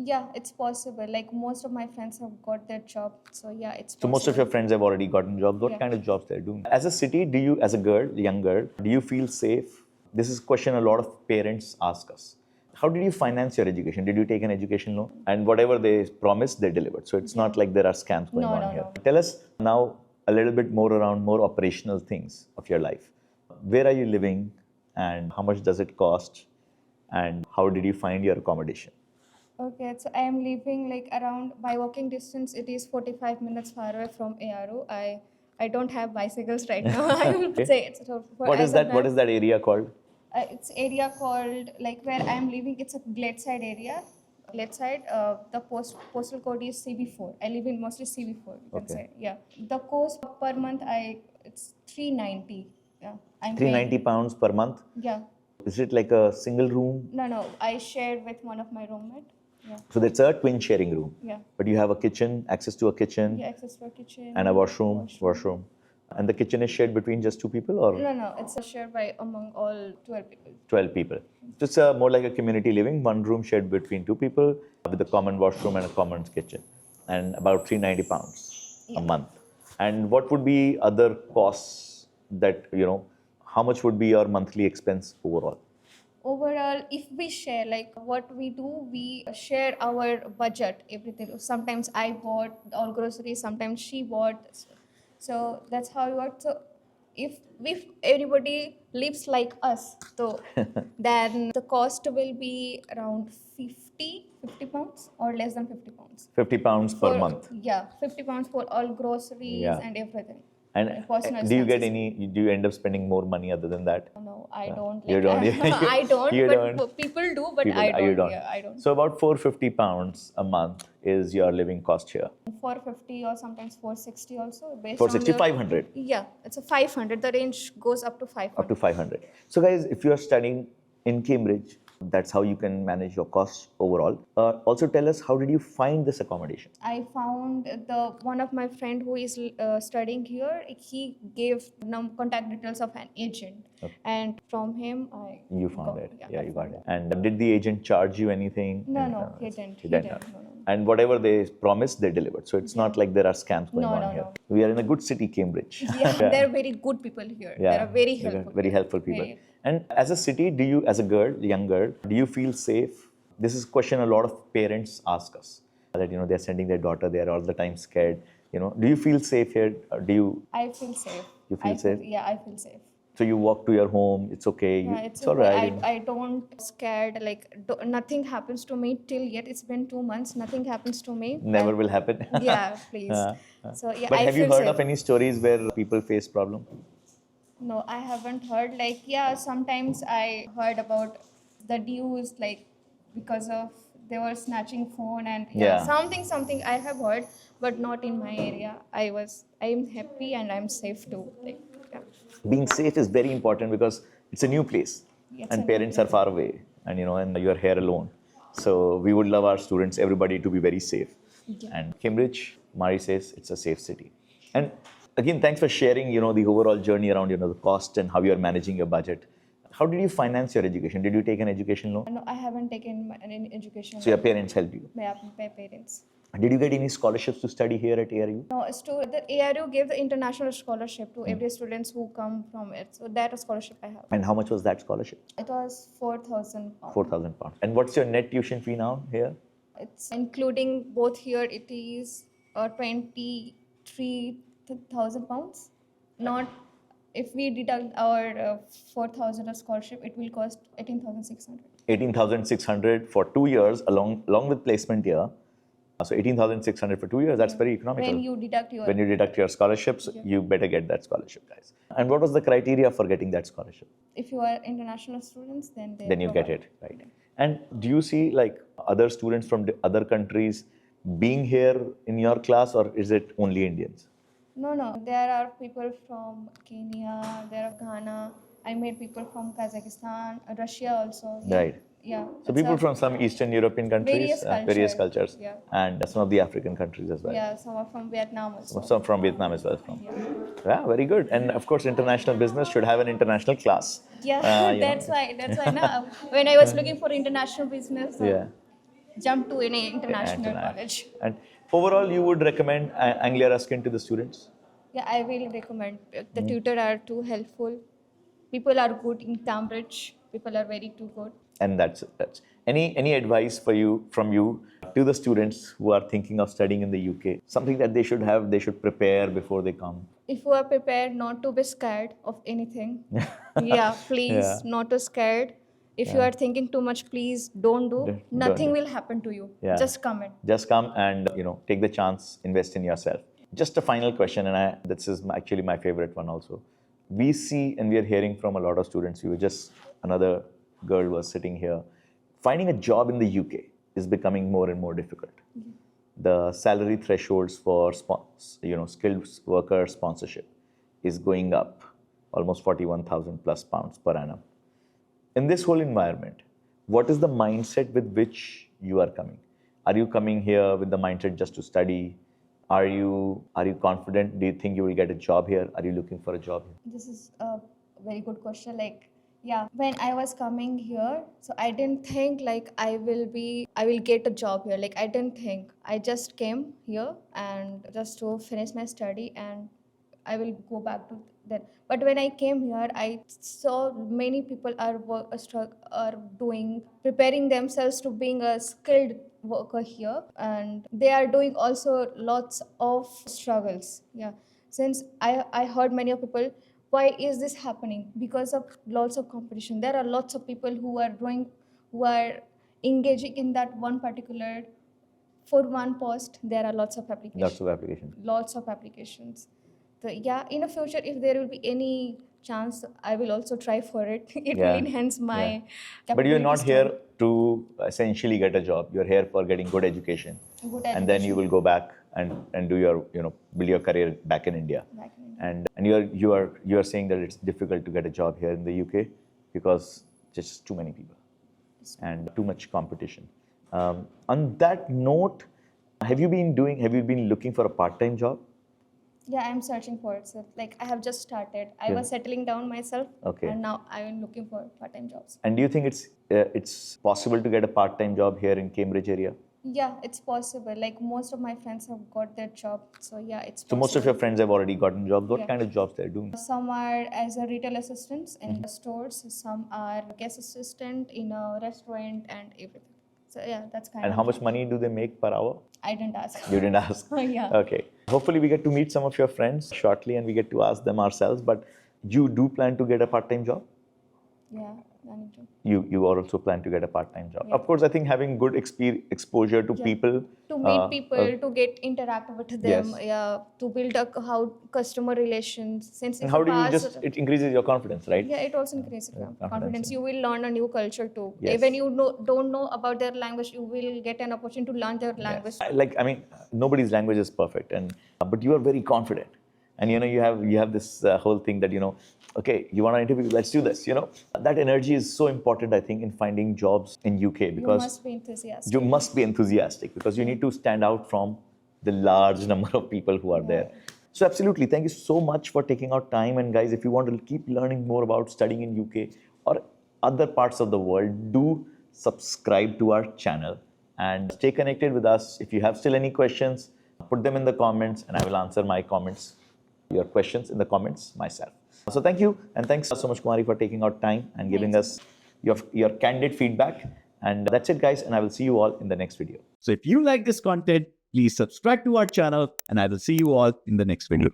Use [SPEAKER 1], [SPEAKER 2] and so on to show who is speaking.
[SPEAKER 1] Yeah, it's possible. Like most of my friends have got their job, so yeah, it's
[SPEAKER 2] So most of
[SPEAKER 1] possible.
[SPEAKER 2] your friends have already gotten jobs. What
[SPEAKER 1] Yeah.
[SPEAKER 2] kind of jobs they're doing? As a city, do you, as a girl, young girl, do you feel safe? This is a question a lot of parents ask us. How did you finance your education? Did you take an education loan? And whatever they promised, they delivered. So it's not like there are scams going on here. Tell us now a little bit more around more operational things of your life. Where are you living and how much does it cost? And how did you find your accommodation?
[SPEAKER 1] Okay, so I am living like around by walking distance. It is 45 minutes far away from ARO. I don't have bicycles right now. I will say it's so for
[SPEAKER 2] What is
[SPEAKER 1] as of
[SPEAKER 2] that? What
[SPEAKER 1] now,
[SPEAKER 2] is that area called?
[SPEAKER 1] it's area called like where I am living. It's a Glade area. Glade the postal code is CB4. I live in mostly CB4. You can
[SPEAKER 2] Okay.
[SPEAKER 1] say yeah. The cost per month it's 390. Yeah, I'm
[SPEAKER 2] 390
[SPEAKER 1] paying.
[SPEAKER 2] pounds per month.
[SPEAKER 1] Yeah.
[SPEAKER 2] Is it like a single room?
[SPEAKER 1] No. I shared with one of my roommate. Yeah.
[SPEAKER 2] So that's a twin sharing room.
[SPEAKER 1] Yeah.
[SPEAKER 2] But you have a kitchen, access to a kitchen,
[SPEAKER 1] Yeah, access to a kitchen
[SPEAKER 2] and a washroom. And the kitchen is shared between just two people or
[SPEAKER 1] No, it's a share by among all 12 people.
[SPEAKER 2] 12 people. So it's more like a community living, one room shared between two people with a common washroom and a common kitchen. And about 390 pounds a month. And what would be other costs that, how much would be your monthly expense overall?
[SPEAKER 1] Overall, if we share, like what we do, we share our budget, everything. Sometimes I bought all groceries, sometimes she bought. So that's how it works. So if everybody lives like us, so then the cost will be around 50 pounds or less than 50 pounds.
[SPEAKER 2] 50 pounds per month.
[SPEAKER 1] Yeah, 50 pounds for all groceries
[SPEAKER 2] Yeah.
[SPEAKER 1] and everything.
[SPEAKER 2] And
[SPEAKER 1] personal
[SPEAKER 2] do you get
[SPEAKER 1] expenses.
[SPEAKER 2] do you end up spending more money other than that?
[SPEAKER 1] No, I don't.
[SPEAKER 2] You don't.
[SPEAKER 1] I don't.
[SPEAKER 2] You
[SPEAKER 1] but
[SPEAKER 2] don't.
[SPEAKER 1] people do, but
[SPEAKER 2] People-
[SPEAKER 1] I don't.
[SPEAKER 2] you don't.
[SPEAKER 1] Yeah, I don't.
[SPEAKER 2] So about 450 pounds a month is your living cost here.
[SPEAKER 1] 450 or sometimes 460 also. Based
[SPEAKER 2] 460,
[SPEAKER 1] on
[SPEAKER 2] 500.
[SPEAKER 1] Yeah, it's a 500. The range goes up to 500.
[SPEAKER 2] Up to 500. So guys, if you are studying in Cambridge, that's how you can manage your costs overall. Also tell us, how did you find this accommodation?
[SPEAKER 1] I found the one of my friend who is studying here. He gave contact details of an agent, and from him
[SPEAKER 2] You found it.
[SPEAKER 1] Yeah,
[SPEAKER 2] You got it. And did the agent charge you anything?
[SPEAKER 1] No, he didn't.
[SPEAKER 2] No.
[SPEAKER 1] No.
[SPEAKER 2] And whatever they promised, they delivered. So it's not like there are scams going on here.
[SPEAKER 1] No.
[SPEAKER 2] We are in a good city, Cambridge.
[SPEAKER 1] Yeah, they're very good people here.
[SPEAKER 2] Yeah,
[SPEAKER 1] They are very
[SPEAKER 2] they're
[SPEAKER 1] helpful.
[SPEAKER 2] very helpful people.
[SPEAKER 1] Very.
[SPEAKER 2] And as a city, do you, as a girl, young girl, do you feel safe? This is a question a lot of parents ask us. That, they're sending their daughter, they're all the time scared. Do you feel safe here? Or do you?
[SPEAKER 1] I feel safe.
[SPEAKER 2] You feel safe?
[SPEAKER 1] Yeah, I feel safe.
[SPEAKER 2] So you walk to your home, it's okay.
[SPEAKER 1] Yeah,
[SPEAKER 2] it's
[SPEAKER 1] okay.
[SPEAKER 2] all right.
[SPEAKER 1] I don't scared. Like nothing happens to me till yet. It's been 2 months. Nothing happens to me.
[SPEAKER 2] Never will happen.
[SPEAKER 1] Yeah, please. So yeah,
[SPEAKER 2] But
[SPEAKER 1] I
[SPEAKER 2] have you
[SPEAKER 1] feel
[SPEAKER 2] heard
[SPEAKER 1] safe.
[SPEAKER 2] of any stories where people face problem?
[SPEAKER 1] No, I haven't heard. Like yeah, sometimes I heard about the dues like because of they were snatching phone and
[SPEAKER 2] Yeah.
[SPEAKER 1] something I have heard, but not in my area. I am happy and I'm safe too. Like yeah.
[SPEAKER 2] Being safe is very important because it's a new place
[SPEAKER 1] Yeah, it's
[SPEAKER 2] and
[SPEAKER 1] a new
[SPEAKER 2] parents are far away and you're here alone. So we would love our students, everybody to be very safe.
[SPEAKER 1] Yeah.
[SPEAKER 2] And Cambridge, Mari says it's a safe city. And again, thanks for sharing, the overall journey around, the cost and how you're managing your budget. How did you finance your education? Did you take an education loan?
[SPEAKER 1] No, I haven't taken any education.
[SPEAKER 2] So your parents helped you.
[SPEAKER 1] My parents.
[SPEAKER 2] Did you get any scholarships to study here at ARU?
[SPEAKER 1] No, it's to the ARU gave the international scholarship to every students who come from it. So that scholarship I have.
[SPEAKER 2] And how much was that scholarship?
[SPEAKER 1] It was 4,000 pounds.
[SPEAKER 2] 4,000 pounds. And what's your net tuition fee now here?
[SPEAKER 1] It's including both here. It is 23,000 pounds. Not if we deduct our 4,000 of scholarship, it will cost 18,600.
[SPEAKER 2] 18,600 for 2 years along with placement year. So 18,600 for 2 years, that's very economical.
[SPEAKER 1] When you deduct
[SPEAKER 2] your scholarships, you better get that scholarship, guys. And what was the criteria for getting that scholarship?
[SPEAKER 1] if you are international students, then
[SPEAKER 2] Then you get it, right? And do you see like other students from the other countries being here in your class, or is it only Indians?
[SPEAKER 1] No. There are people from Kenya, there are Ghana. I met people from Kazakhstan, Russia also. Yeah.
[SPEAKER 2] Right.
[SPEAKER 1] Yeah.
[SPEAKER 2] So people from some Eastern European countries, various cultures,
[SPEAKER 1] Yeah.
[SPEAKER 2] and some of the African countries as well.
[SPEAKER 1] Yeah, some are from Vietnam also.
[SPEAKER 2] Some from Vietnam as well. Yeah, very good. And of course, international business should have an international class.
[SPEAKER 1] Yeah, that's why now when I was looking for international business.
[SPEAKER 2] Yeah.
[SPEAKER 1] jump to any international
[SPEAKER 2] International.
[SPEAKER 1] college.
[SPEAKER 2] And overall, you would recommend Anglia Ruskin to the students?
[SPEAKER 1] Yeah, I will recommend. The tutor are too helpful. People are good in Cambridge. People are very too good.
[SPEAKER 2] And that's any advice for you from you to the students who are thinking of studying in the UK? Something that they should prepare before they come.
[SPEAKER 1] If you are prepared not to be scared of anything, yeah, please,
[SPEAKER 2] Yeah.
[SPEAKER 1] not too scared. If you are thinking too much, please don't do.
[SPEAKER 2] Don't
[SPEAKER 1] Nothing
[SPEAKER 2] do.
[SPEAKER 1] will happen to you.
[SPEAKER 2] Yeah.
[SPEAKER 1] Just come in.
[SPEAKER 2] Just come and take the chance, invest in yourself. Just a final question, and this is actually my favorite one also. We see and we are hearing from a lot of students. You were just another girl was sitting here. Finding a job in the UK is becoming more and more difficult. The salary thresholds for skilled worker sponsorship is going up almost 41,000 plus pounds per annum. In this whole environment, what is the mindset with which you are coming? Are you coming here with the mindset just to study? Are you confident? Do you think you will get a job here? Are you looking for a job here?
[SPEAKER 1] This is a very good question. Yeah, when I was coming here, so I didn't think I will get a job here. I didn't think. I just came here and just to finish my study, and I will go back to then. But when I came here, I saw many people are preparing themselves to being a skilled worker here, and they are doing also lots of struggles. Yeah, since I heard many of people, why is this happening? Because of lots of competition. There are lots of people who are engaging in that one particular, for one post. There are lots of applications.
[SPEAKER 2] Lots of applications.
[SPEAKER 1] Lots of applications. So yeah, in the future, if there will be any chance, I will also try for it. It will enhance my
[SPEAKER 2] But you're not
[SPEAKER 1] capabilities
[SPEAKER 2] here to essentially get a job. You're here for getting good education.
[SPEAKER 1] Good
[SPEAKER 2] And then you will go back and do your, build your career back in India.
[SPEAKER 1] Back in India.
[SPEAKER 2] And you are saying that it's difficult to get a job here in the UK because just too many people and too much competition. On that note, have you been looking for a part-time job?
[SPEAKER 1] Yeah, I'm searching for it. So I have just started. I was settling down myself.
[SPEAKER 2] Okay.
[SPEAKER 1] And now I am looking for part-time jobs.
[SPEAKER 2] And do you think it's possible to get a part-time job here in Cambridge area?
[SPEAKER 1] Yeah, it's possible. Most of my friends have got their job. So yeah, it's possible.
[SPEAKER 2] So most of your friends have already gotten jobs. What
[SPEAKER 1] Yeah.
[SPEAKER 2] kind of jobs they're doing?
[SPEAKER 1] Some are as a retail assistants in the stores. Some are guest assistant in a restaurant and everything. So yeah, that's kind
[SPEAKER 2] And
[SPEAKER 1] of.
[SPEAKER 2] how much money do they make per hour?
[SPEAKER 1] I didn't ask.
[SPEAKER 2] You didn't ask?
[SPEAKER 1] Yeah.
[SPEAKER 2] Okay. Hopefully we get to meet some of your friends shortly and we get to ask them ourselves. But you do plan to get a part-time job?
[SPEAKER 1] Yeah, I need to.
[SPEAKER 2] You also plan to get a part-time job.
[SPEAKER 1] Yeah.
[SPEAKER 2] Of course, I think having good exposure to people.
[SPEAKER 1] To meet people, to get interact with them,
[SPEAKER 2] Yes.
[SPEAKER 1] yeah, to build how customer relations. Since
[SPEAKER 2] And
[SPEAKER 1] if
[SPEAKER 2] how
[SPEAKER 1] you
[SPEAKER 2] do you
[SPEAKER 1] pass,
[SPEAKER 2] it increases your confidence, right?
[SPEAKER 1] yeah, it also increases confidence. You will learn a new culture too.
[SPEAKER 2] Yes.
[SPEAKER 1] Even you don't know about their language, you will get an opportunity to learn their language.
[SPEAKER 2] Yes. Nobody's language is perfect, but you are very confident, and you have this whole thing that okay, you want to interview, let's do this. That energy is so important, I think, in finding jobs in UK because
[SPEAKER 1] You must be enthusiastic.
[SPEAKER 2] you must be enthusiastic because you need to stand out from the large number of people who are there. So absolutely, thank you so much for taking out time. And guys, if you want to keep learning more about studying in UK or other parts of the world, do subscribe to our channel and stay connected with us. If you have still any questions, put them in the comments and I will answer your questions in the comments myself. So thank you, and thanks so much, Kumari, for taking out time and giving us your candid feedback. And that's it, guys, and I will see you all in the next video.
[SPEAKER 3] So if you like this content, please subscribe to our channel and I will see you all in the next video.